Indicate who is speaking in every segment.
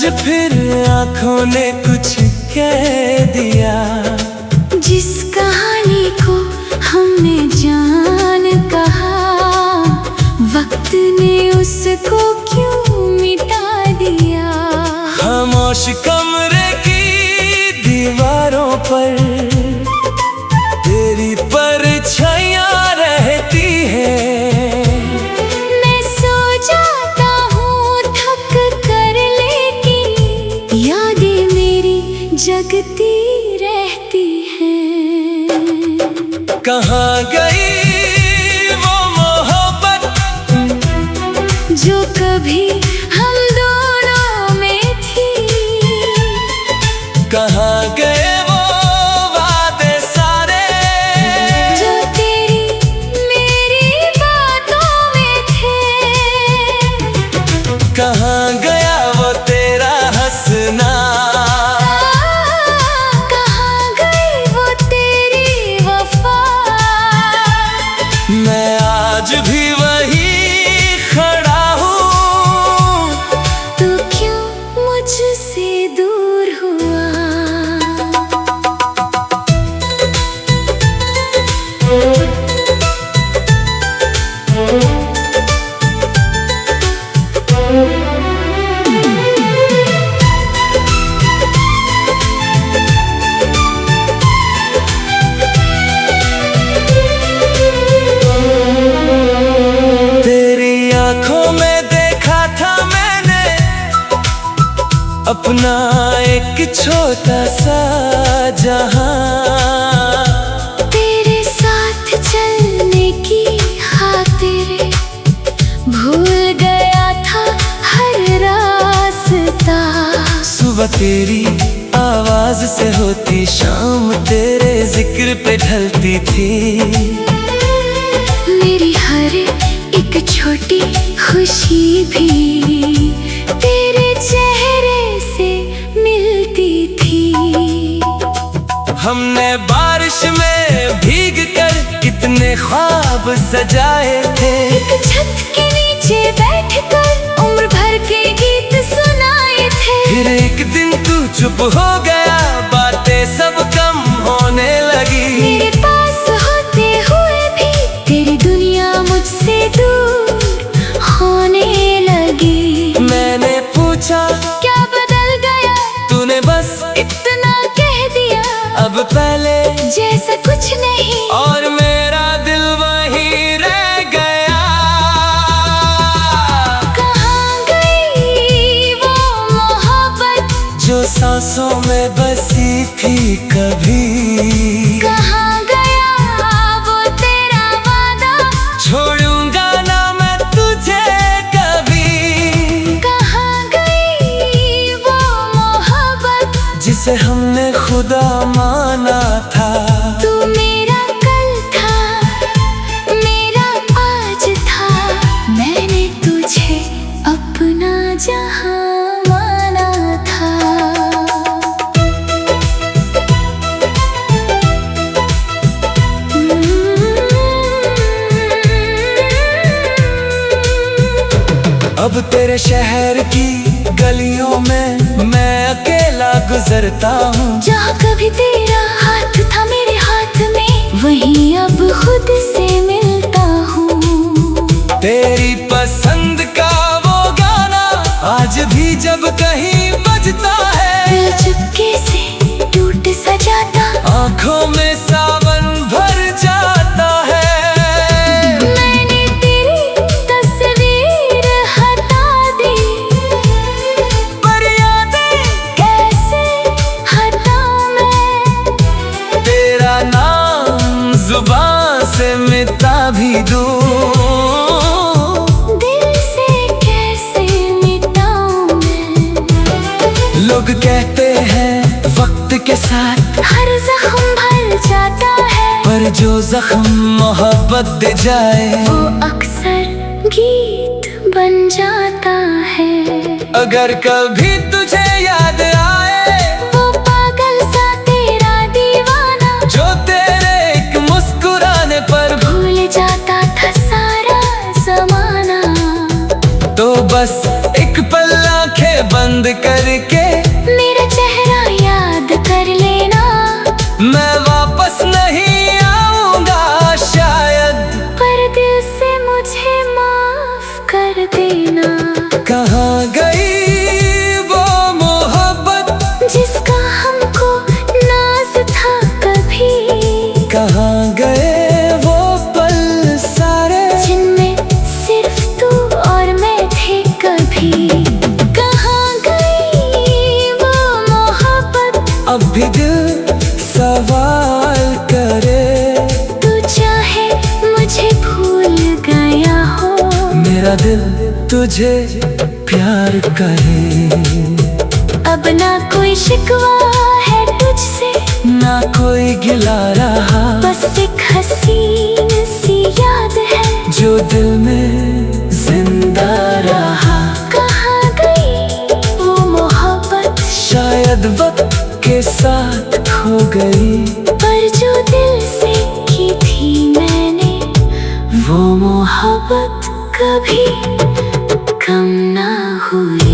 Speaker 1: आज फिर आंखों ने कुछ कह दिया।
Speaker 2: जिस कहानी को हमने जान कहा, वक्त ने उसको क्यों मिटा दिया।
Speaker 1: खामोश कमरे की दीवारों पर तेरी परछाइयां रहती है।
Speaker 2: मैं सो जाता हूँ थक कर, लेकिन यादें मेरी जगती रहती हैं।
Speaker 1: कहाँ गई वो मोहब्बत
Speaker 2: जो कभी हम दोनों में थी।
Speaker 1: कहाँ गए वो वादे सारे
Speaker 2: जो तेरी मेरी बातों में थे।
Speaker 1: कहाँ गया वो तेरा हंसना।
Speaker 2: कहाँ गई वो तेरी वफा।
Speaker 1: मैं आज भी वही खड़ा हूँ,
Speaker 2: तू क्यों मुझसे दूर हुआ।
Speaker 1: तेरी आंखों में देखा था मैंने अपना एक छोटा सा जहां।
Speaker 2: तेरे साथ चलने की खातिर भूल गया था हर रास्ता।
Speaker 1: सुबह तेरी आवाज से होती शाम तेरे जिक्र पे ढलती थी।
Speaker 2: मेरी हर एक छोटी खुशी भी तेरे चेहरे से मिलती थी।
Speaker 1: हमने बारिश में भीग कर कितने ख्वाब सजाए थे।
Speaker 2: एक छत के नीचे बैठकर उम्र भर के गीत सुनाए थे।
Speaker 1: फिर एक दिन तू चुप हो गया, बातें सब कम होने लगी।
Speaker 2: मेरे पास होते हुए भी तेरी दुनिया मुझसे दूर होने लगी।
Speaker 1: मैंने पूछा
Speaker 2: क्या बदल गया,
Speaker 1: तूने बस
Speaker 2: इतना कह दिया।
Speaker 1: अब पहले
Speaker 2: जैसा कुछ नहीं,
Speaker 1: और मेरा दिल वहीं रह गया।
Speaker 2: कहाँ गई वो मोहब्बत
Speaker 1: जो सांसों में बसी थी कभी।
Speaker 2: कहाँ गया वो तेरा वादा,
Speaker 1: छोड़ूंगा ना मैं तुझे कभी।
Speaker 2: कहाँ गई वो मोहब्बत
Speaker 1: जिसे हमने खुदा माना था।
Speaker 2: तू मेरा कल था, मेरा आज था। मैंने तुझे अपना जहां माना था।
Speaker 1: अब तेरे शहर की गलियों में मैं अकेला गुजरता हूँ।
Speaker 2: जहाँ कभी तेरा हाथ था मेरे हाथ में, वहीं अब खुद से मिलता हूँ।
Speaker 1: तेरी पसंद का वो गाना आज भी जब कहीं बजता है,
Speaker 2: दिल चुपके से टूट सा जाता,
Speaker 1: आंखों में सावन भर जाता है।
Speaker 2: मैंने तेरी तस्वीर हटा दी,
Speaker 1: पर यादें
Speaker 2: कैसे हटाऊं मैं।
Speaker 1: तेरा नाम जुबान से मिटा भी दूं,
Speaker 2: दिल से कैसे मिटाऊं मैं।
Speaker 1: लोग कहते हैं वक्त के साथ
Speaker 2: हर जख्म भर जाता है,
Speaker 1: पर जो जख्म मोहब्बत दे जाए
Speaker 2: वो अक्सर गीत बन जाता है।
Speaker 1: अगर कभी तुझे याद आए
Speaker 2: वो पागल सा तेरा दीवाना,
Speaker 1: जो तेरे एक मुस्कुराने पर
Speaker 2: भूल जाता था सारा जमाना।
Speaker 1: तो बस एक पल आंखें बंद करके
Speaker 2: मेरा चेहरा याद कर लेना।
Speaker 1: मैं वापस नहीं आऊंगा शायद,
Speaker 2: पर दिल से मुझे माफ कर देना।
Speaker 1: कहाँ गई वो मोहब्बत
Speaker 2: जिसका हमको नाज था कभी,
Speaker 1: कहाँ गए वो पल सारे
Speaker 2: जिनमें सिर्फ तू और मैं थे कभी। कहाँ गई वो मोहब्बत,
Speaker 1: अब भी दिल सवाल करे।
Speaker 2: तू चाहे मुझे भूल गया हो,
Speaker 1: मेरा दिल तुझे प्यार करे।
Speaker 2: अब ना कोई शिकवा है तुझसे,
Speaker 1: ना कोई गिला रहा,
Speaker 2: बस एक हसीन सी याद है
Speaker 1: जो दिल में जिंदा रहा।
Speaker 2: कहाँ गई वो मोहब्बत,
Speaker 1: शायद वक्त के साथ खो गई,
Speaker 2: पर जो दिल से की थी मैंने, वो मोहब्बत कभी कम ना हुई।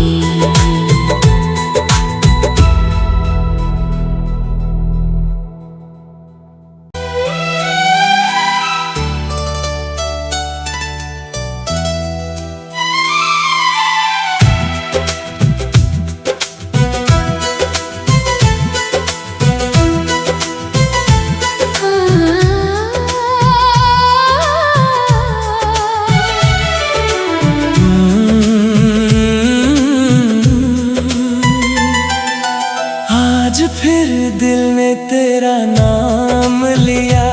Speaker 1: आज फिर दिल ने तेरा नाम लिया,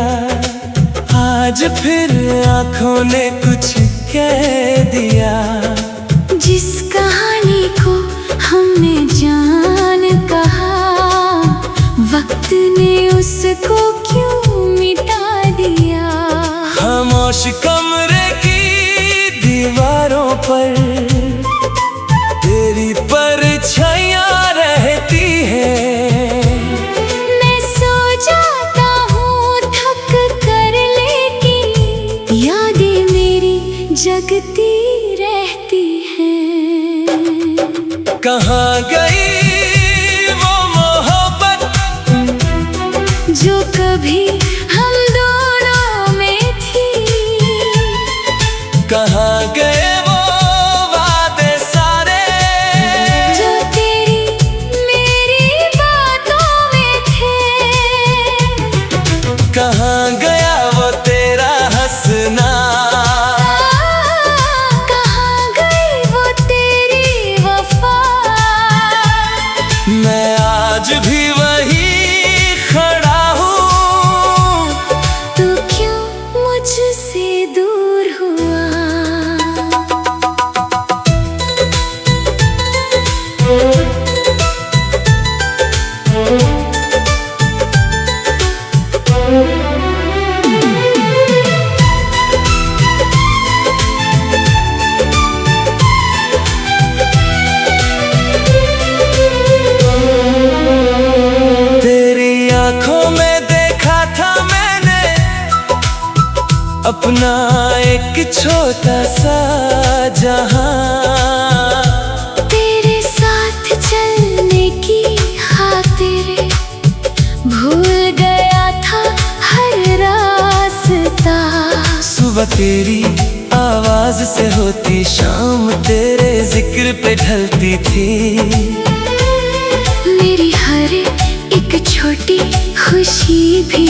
Speaker 1: आज फिर आंखों ने कुछ कह दिया।
Speaker 2: जिस कहानी को हमने जान कहा, वक्त ने उसको क्यों मिटा दिया।
Speaker 1: खामोश कमरे की दीवारों पर तेरी परछाइयां रहती है।
Speaker 2: मैं सो जाता हूँ थक कर, लेकिन यादें मेरी जगती रहती हैं।
Speaker 1: कहाँ गई वो मोहब्बत
Speaker 2: जो कभी हम दोनों में थी,
Speaker 1: कहाँ गए वो वादे सारे
Speaker 2: जो तेरी मेरी बातों में थे।
Speaker 1: कहाँ गया वो तेरा हंसना,
Speaker 2: कहाँ गई वो तेरी वफा।
Speaker 1: मैं आज भी वही खड़ा हूँ,
Speaker 2: तू क्यों मुझसे दूर हुआ।
Speaker 1: तेरी आंखों में देखा था मैंने अपना एक छोटा सा जहां।
Speaker 2: तेरे साथ चलने की खातिर भूल गया था हर रास्ता।
Speaker 1: सुबह तेरी आवाज से होती शाम तेरे जिक्र पे ढलती थी।
Speaker 2: मेरी हर एक छोटी खुशी भी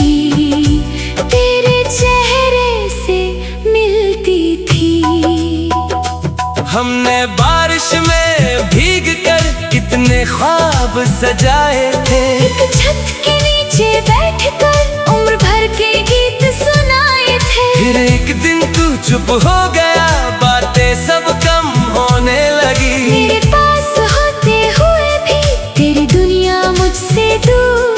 Speaker 2: तेरे चेहरे से मिलती थी।
Speaker 1: हमने बारिश में भीग कर कितने ख्वाब सजाए थे।
Speaker 2: एक छत के नीचे बैठकर उम्र भर के गीत सुनाए थे।
Speaker 1: फिर एक दिन तू चुप हो गया, बातें सब कम होने लगी।
Speaker 2: मेरे पास होते हुए भी तेरी दुनिया मुझसे दूर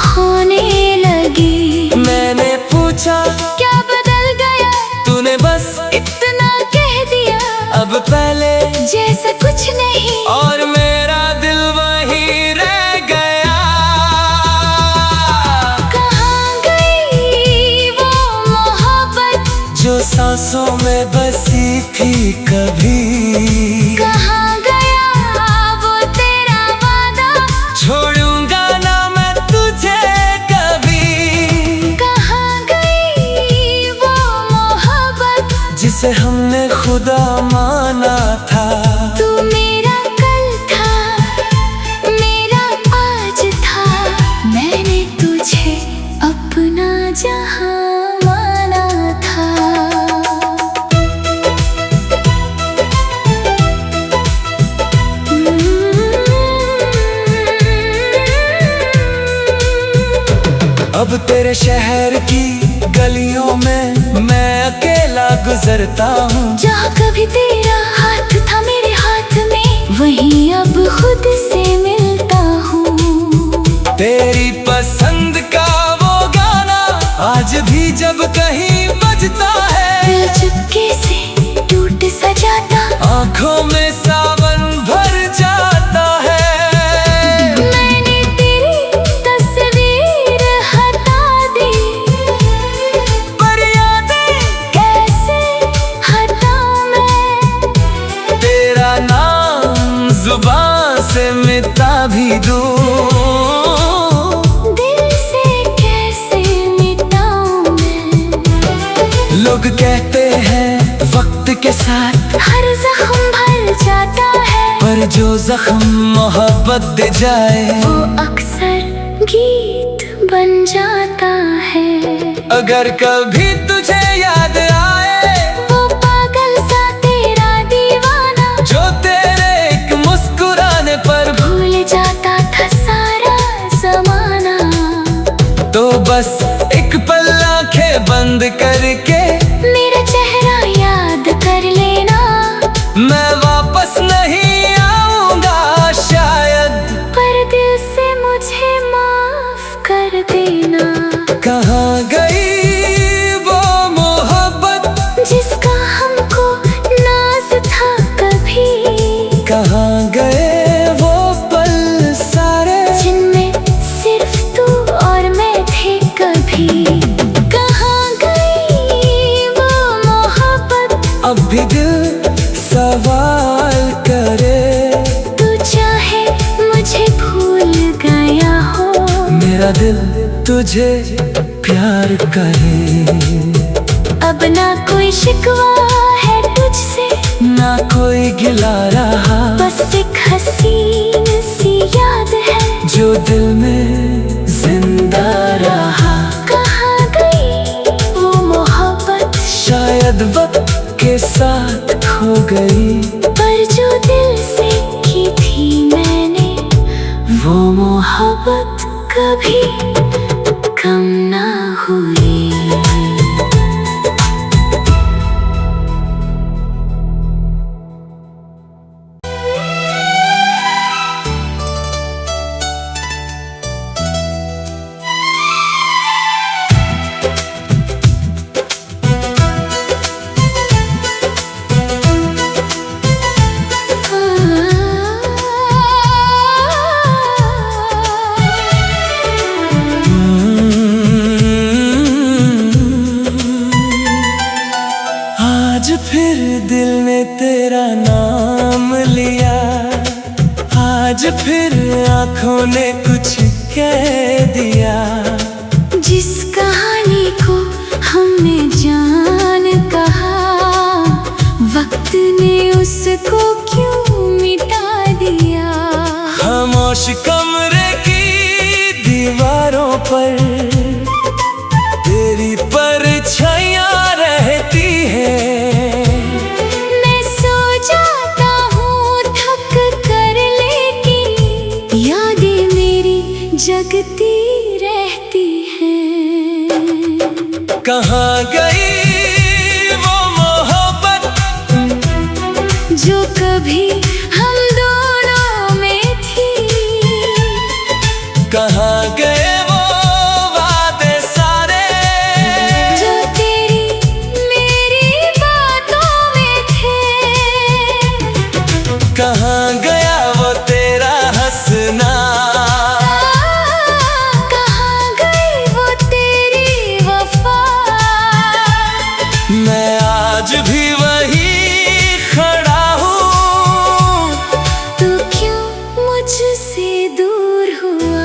Speaker 2: होने लगी।
Speaker 1: मैंने पूछा
Speaker 2: क्या बदल गया,
Speaker 1: तूने बस
Speaker 2: इतना कह दिया।
Speaker 1: अब पहले
Speaker 2: जैसा कुछ नहीं,
Speaker 1: और मेरा दिल वहीं रह गया।
Speaker 2: कहाँ गई वो मोहब्बत
Speaker 1: जो सांसों में बसी थी कभी।
Speaker 2: कहाँ गया
Speaker 1: अब तेरे शहर की गलियों में मैं अकेला गुजरता हूँ।
Speaker 2: जहाँ कभी तेरा हाथ था मेरे हाथ में, वहीं अब खुद से मिलता हूँ।
Speaker 1: तेरी पसंद का वो गाना आज भी जब कहीं बजता है,
Speaker 2: दिल चुपके से टूट सा जाता,
Speaker 1: आंखों में सावन भर जाता है।
Speaker 2: मैंने तेरी तस्वीर हटा दी, पर यादें कैसे हटाऊं मैं?
Speaker 1: तेरा नाम जुबान से मिटा भी दूं,
Speaker 2: दिल से कैसे मिटाऊं मैं?
Speaker 1: लोग कहते हैं वक्त के साथ
Speaker 2: हर जख्म भर जाता है,
Speaker 1: पर जो जख्म मोहब्बत दे जाए
Speaker 2: वो अक्सर गीत बन जाता है।
Speaker 1: अगर कभी तुझे याद आए
Speaker 2: वो पागल सा तेरा दीवाना,
Speaker 1: जो तेरे एक मुस्कुराने पर
Speaker 2: भूल जाता था सारा जमाना,
Speaker 1: तो बस एक पल आंखें बंद करके
Speaker 2: मेरा चेहरा याद कर लेना।
Speaker 1: मैं वापस नहीं आऊंगा शायद,
Speaker 2: पर दिल से मुझे माफ कर देना।
Speaker 1: कहाँ गई वो मोहब्बत
Speaker 2: जिसका हमको नाज था कभी,
Speaker 1: कहाँ गए वो पल सारे
Speaker 2: जिनमें सिर्फ तू और मैं थे कभी। कहाँ गई वो मोहब्बत,
Speaker 1: अब भी दिल सवाल करे।
Speaker 2: तू चाहे मुझे भूल गया हो,
Speaker 1: मेरा दिल तुझे प्यार करे।
Speaker 2: अब ना कोई शिकवा है तुझसे,
Speaker 1: ना कोई गिला रहा,
Speaker 2: बस एक हसीन सी याद है
Speaker 1: जो दिल में जिंदा रहा।
Speaker 2: कहाँ गई वो मोहब्बत,
Speaker 1: शायद वक्त के साथ खो गई,
Speaker 2: पर जो दिल से की थी मैंने, वो मोहब्बत कभी कम ना हुई।
Speaker 1: आज फिर दिल ने तेरा नाम लिया, आज फिर आंखों ने कुछ कह दिया।
Speaker 2: जिस कहानी को हमने जान कहा, वक्त ने उसको क्यों मिटा दिया?
Speaker 1: खामोश कमरे की दीवारों पर तेरी परछाइयां रहती है।
Speaker 2: मैं सो जाता हूँ थक कर, लेकिन यादें मेरी जगती रहती हैं।
Speaker 1: कहाँ गई वो मोहब्बत
Speaker 2: जो कभी हम दोनों में थी,
Speaker 1: कहाँ गए वो वादे सारे
Speaker 2: जो तेरी मेरी बातों में थे?
Speaker 1: कहाँ गया वो तेरा हंसना,
Speaker 2: कहाँ गई वो तेरी वफा?
Speaker 1: मैं आज भी वही खड़ा हूँ,
Speaker 2: तू क्यों मुझसे दूर हुआ?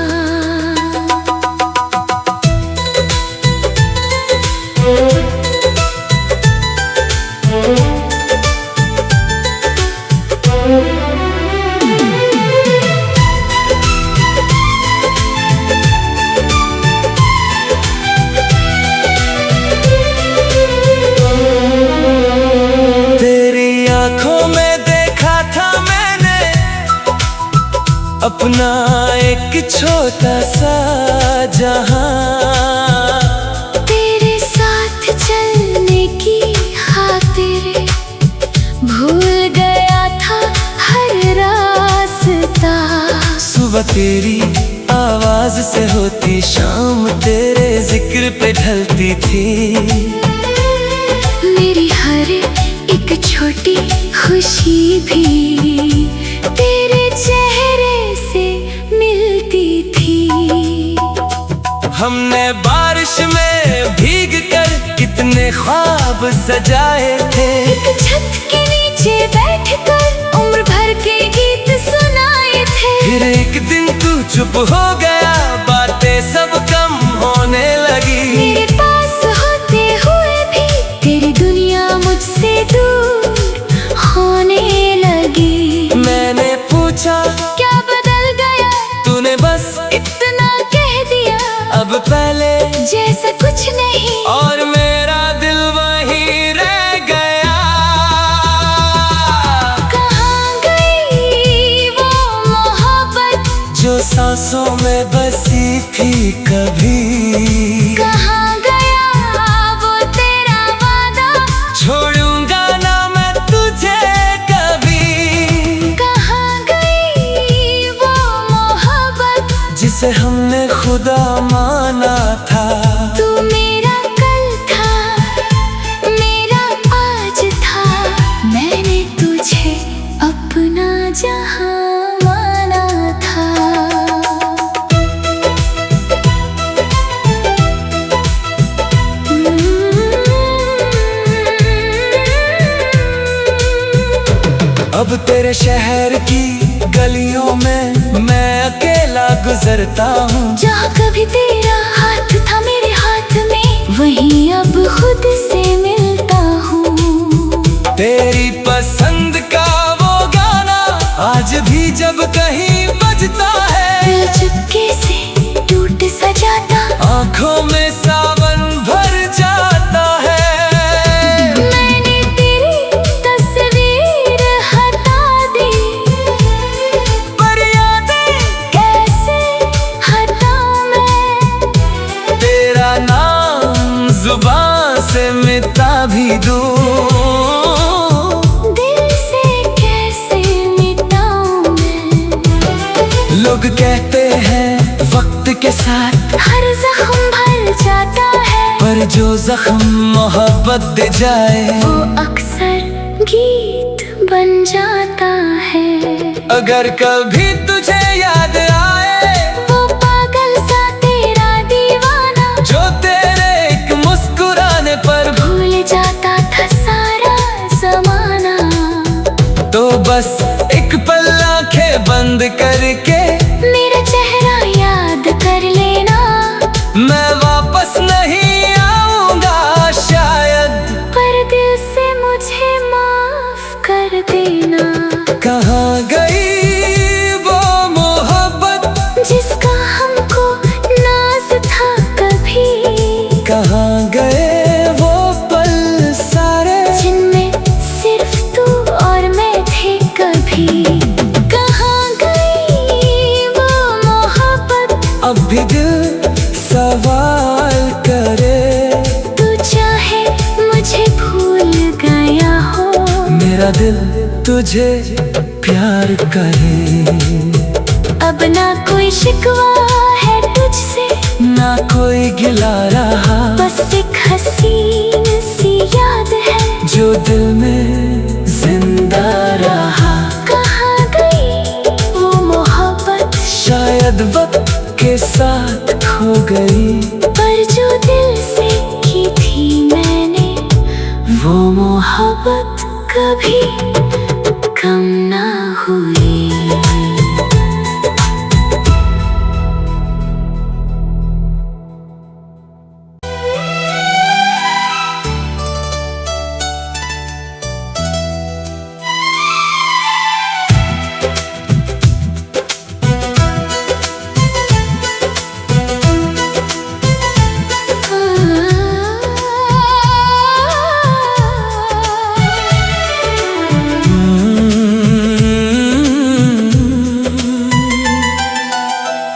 Speaker 1: तेरी आंखों में देखा था मैंने अपना एक छोटा सा जहां। सुबह तेरी आवाज से होती, शाम तेरे जिक्र पे ढलती थी।
Speaker 2: मेरी हर एक छोटी खुशी भी तेरे चेहरे से मिलती थी।
Speaker 1: हमने बारिश में भीग कर कितने ख्वाब सजाए थे।
Speaker 2: एक छत के नीचे बैठकर उम्र भर के गीत सुनाए थे।
Speaker 1: फिर एक दिन तू चुप हो गया, बातें सब कम होने लगी।
Speaker 2: मेरे पास होते हुए भी तेरी दुनिया मुझसे दूर होने लगी।
Speaker 1: मैंने पूछा
Speaker 2: क्या बदल गया,
Speaker 1: तूने बस
Speaker 2: इतना कह दिया,
Speaker 1: अब पहले
Speaker 2: जैसा कुछ नहीं।
Speaker 1: और मेरा दिल वहीं रह गया।
Speaker 2: कहाँ गई वो मोहब्बत
Speaker 1: जो सांसों में बसी थी कभी।
Speaker 2: कहाँ गया वो तेरा वादा,
Speaker 1: छोड़ूंगा ना मैं तुझे कभी।
Speaker 2: कहाँ गई वो मोहब्बत
Speaker 1: जिसे हमने खुदा माना था।
Speaker 2: तू मेरा कल था, मेरा आज था। मैंने तुझे अपना जहां माना था।
Speaker 1: अब तेरे शहर की गलियों में मैं अकेला गुजरता हूँ।
Speaker 2: जहाँ कभी तेरा हाथ था मेरे हाथ में, वहीं अब खुद से मिलता हूँ।
Speaker 1: तेरी पसंद का वो गाना आज भी जब कहीं बजता है,
Speaker 2: दिल चुपके से टूट सा जाता,
Speaker 1: आंखों में सावन भर जाता है।
Speaker 2: मैंने तेरी तस्वीर हटा दी,
Speaker 1: पर यादें
Speaker 2: कैसे हटाऊं मैं।
Speaker 1: तेरा नाम जुबान से मिटा भी दूं,
Speaker 2: दिल से कैसे मिटाऊं मैं।
Speaker 1: लोग कहते हैं वक्त के साथ
Speaker 2: हर जख्म भर जाता है,
Speaker 1: पर जो जख्म मोहब्बत दे जाए
Speaker 2: वो अक्सर गीत बन जाता है।
Speaker 1: अगर कभी तुझे याद आए
Speaker 2: वो पागल सा तेरा दीवाना,
Speaker 1: जो तेरे एक मुस्कुराने पर
Speaker 2: भूल जाता था सारा जमाना।
Speaker 1: तो बस एक पल आंखें बंद करके
Speaker 2: मेरा चेहरा याद कर लेना,
Speaker 1: मैं वापस नहीं आऊंगा शायद,
Speaker 2: पर दिल से मुझे माफ कर देना।
Speaker 1: कहाँ गई वो मोहब्बत
Speaker 2: जिसका हमको नाज था कभी,
Speaker 1: कहाँ गए वो पल सारे
Speaker 2: जिनमें सिर्फ तू और मैं थे कभी। कहाँ गई वो मोहब्बत,
Speaker 1: अब भी दिल सवाल करे।
Speaker 2: तू चाहे मुझे भूल गया हो,
Speaker 1: मेरा दिल तुझे प्यार करे।
Speaker 2: अब ना कोई शिकवा है तुझसे,
Speaker 1: ना कोई गिला रहा,
Speaker 2: बस एक हसीन सी याद है
Speaker 1: जो दिल में जिंदा रहा।
Speaker 2: कहाँ गई वो मोहब्बत,
Speaker 1: शायद वक्त के साथ खो गई,
Speaker 2: पर जो दिल से की थी मैंने, वो मोहब्बत कभी कम ना हुई।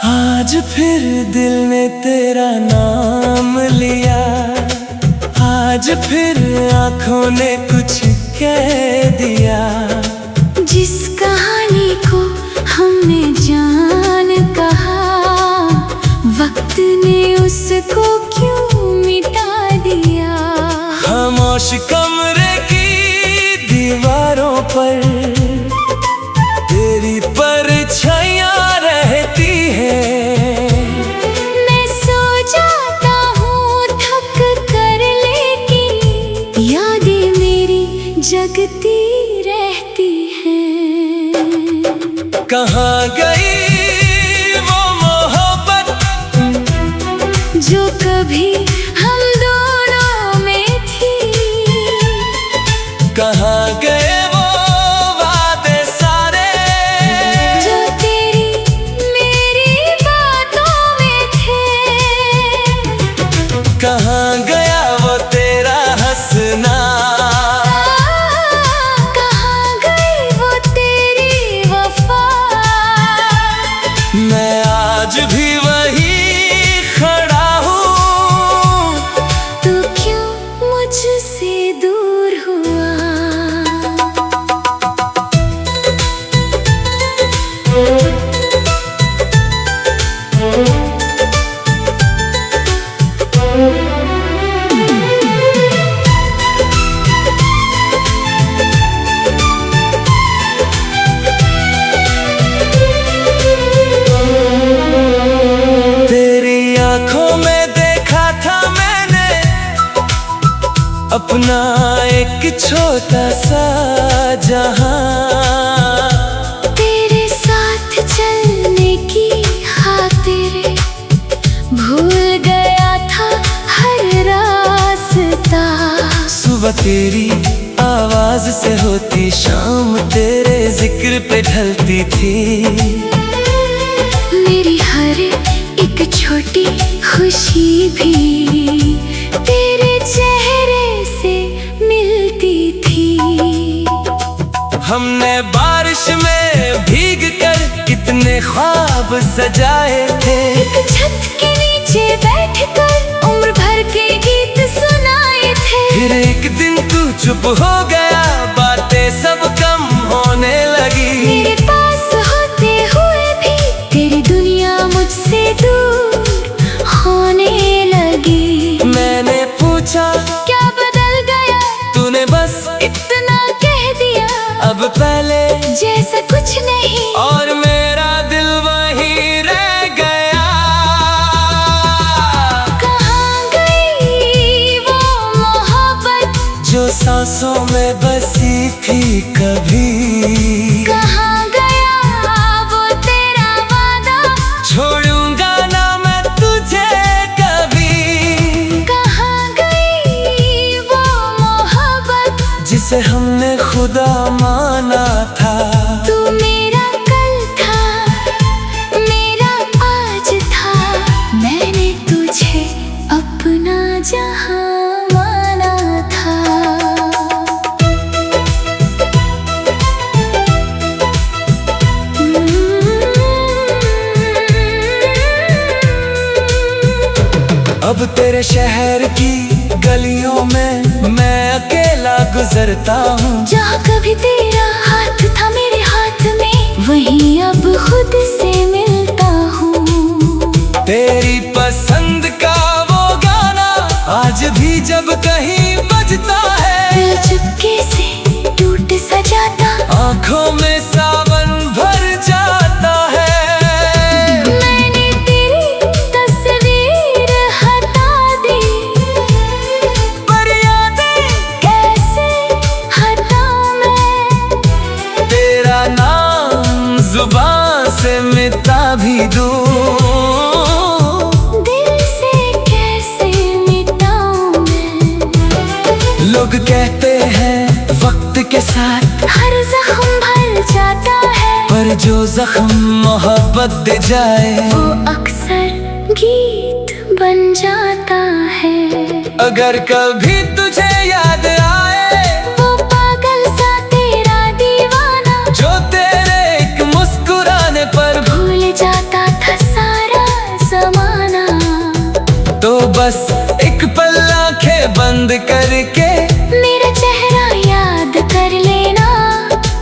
Speaker 1: आज फिर दिल ने तेरा नाम लिया, आज फिर आंखों ने कुछ कह दिया।
Speaker 2: जिस कहानी को हमने जान तूने उसको क्यों मिटा दिया।
Speaker 1: खामोश कमरे की दीवारों पर तेरी परछाइयाँ रहती है।
Speaker 2: मैं सो जाता हूँ थक कर, लेकिन यादें मेरी जगती रहती हैं।
Speaker 1: कहाँ गई वो मोहब्बत
Speaker 2: जो कभी हम दोनों में थी।
Speaker 1: कहाँ गए वो वादे सारे
Speaker 2: जो तेरी मेरी बातों में थे।
Speaker 1: कहाँ गया वो तेरा हंसना।
Speaker 2: कहाँ गई वो तेरी वफा।
Speaker 1: मैं आज भी वही खड़ा हूँ।
Speaker 2: तू क्यों मुझसे दूर हुआ।
Speaker 1: तेरी आंखों में देखा था मैंने अपना एक छोटा सा जहां।
Speaker 2: तेरे साथ चलने की खातिर भूल गया था हर रास्ता।
Speaker 1: सुबह तेरी आवाज से होती शाम तेरे जिक्र पे ढलती थी।
Speaker 2: मेरी हर एक छोटी खुशी भी तेरे चेहरे से मिलती थी।
Speaker 1: हमने बारिश में भीग कर कितने ख्वाब सजाए थे।
Speaker 2: एक छत के नीचे बैठकर उम्र भर के गीत सुनाए थे।
Speaker 1: फिर एक दिन तू चुप हो गया, बातें सब कम होने लगी।
Speaker 2: मेरे पास होते हुए भी तेरी दुनिया मुझसे दूर होने लगी।
Speaker 1: मैंने पूछा
Speaker 2: क्या बदल गया,
Speaker 1: तूने बस
Speaker 2: इतना कह दिया
Speaker 1: अब पहले
Speaker 2: जैसा कुछ नहीं।
Speaker 1: और मेरा दिल वहीं रह गया।
Speaker 2: कहाँ गई वो मोहब्बत
Speaker 1: जो सांसों में बसी थी कभी।
Speaker 2: कहाँ गया वो तेरा वादा।
Speaker 1: छोड़ूंगा ना मैं तुझे कभी।
Speaker 2: कहाँ गई वो मोहब्बत
Speaker 1: जिसे हमने खुदा माना था।
Speaker 2: तू मेरा कल था, मेरा आज था। मैंने तुझे अपना जहां माना था।
Speaker 1: अब तेरे शहर की गलियों में मैं अकेला गुजरता हूँ।
Speaker 2: जहाँ कभी तेरा हाथ था मेरे हाथ में, वहीं अब खुद से मिलता हूँ।
Speaker 1: तेरी पसंद का वो गाना आज भी जब कहीं बजता है।
Speaker 2: दिल चुपके से टूट सा जाता,
Speaker 1: आंखों में सावन भर जाता है।
Speaker 2: मैंने तेरी तस्वीर हटा दी,
Speaker 1: पर यादें
Speaker 2: कैसे हटाऊं मैं।
Speaker 1: तेरा नाम जुबान से मिटा भी दूं।
Speaker 2: दिल से कैसे मिटाऊं मैं।
Speaker 1: लोग कहते हैं वक्त के साथ
Speaker 2: हर जख्म भर जाता है,
Speaker 1: पर जो जख्म मोहब्बत दे जाए
Speaker 2: वो अक्सर गीत बन जाता है।
Speaker 1: अगर कभी तुझे याद आए
Speaker 2: वो पागल सा तेरा दीवाना,
Speaker 1: जो तेरे एक मुस्कुराने पर
Speaker 2: भूल जाता था सारा जमाना।
Speaker 1: तो बस एक पल आंखें बंद करके
Speaker 2: मेरा चेहरा याद कर लेना।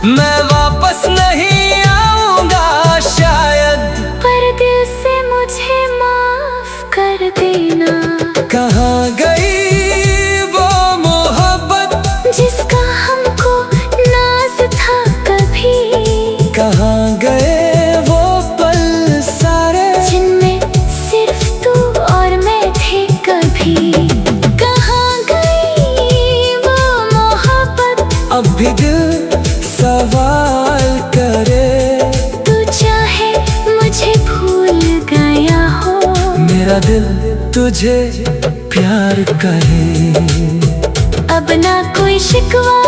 Speaker 1: मैं वापस नहीं आऊंगा शायद,
Speaker 2: पर दिल से मुझे माफ कर
Speaker 1: गए वो पल सारे
Speaker 2: जिनमें सिर्फ तू और मैं थे। कभी कहाँ गई वो मोहब्बत,
Speaker 1: अब भी दिल सवाल करे।
Speaker 2: तू चाहे मुझे भूल गया हो,
Speaker 1: मेरा दिल तुझे प्यार करे।
Speaker 2: अब ना कोई शिकवा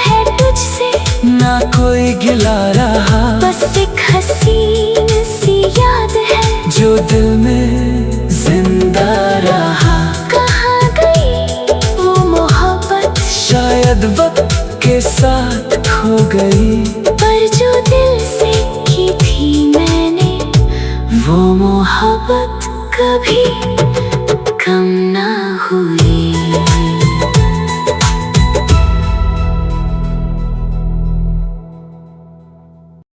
Speaker 2: है तुझसे,
Speaker 1: ना कोई गिला रहा,
Speaker 2: बस एक हसीन सी याद है
Speaker 1: जो दिल में जिंदा रहा।
Speaker 2: कहाँ गई वो मोहब्बत,
Speaker 1: शायद वक्त के साथ खो गई।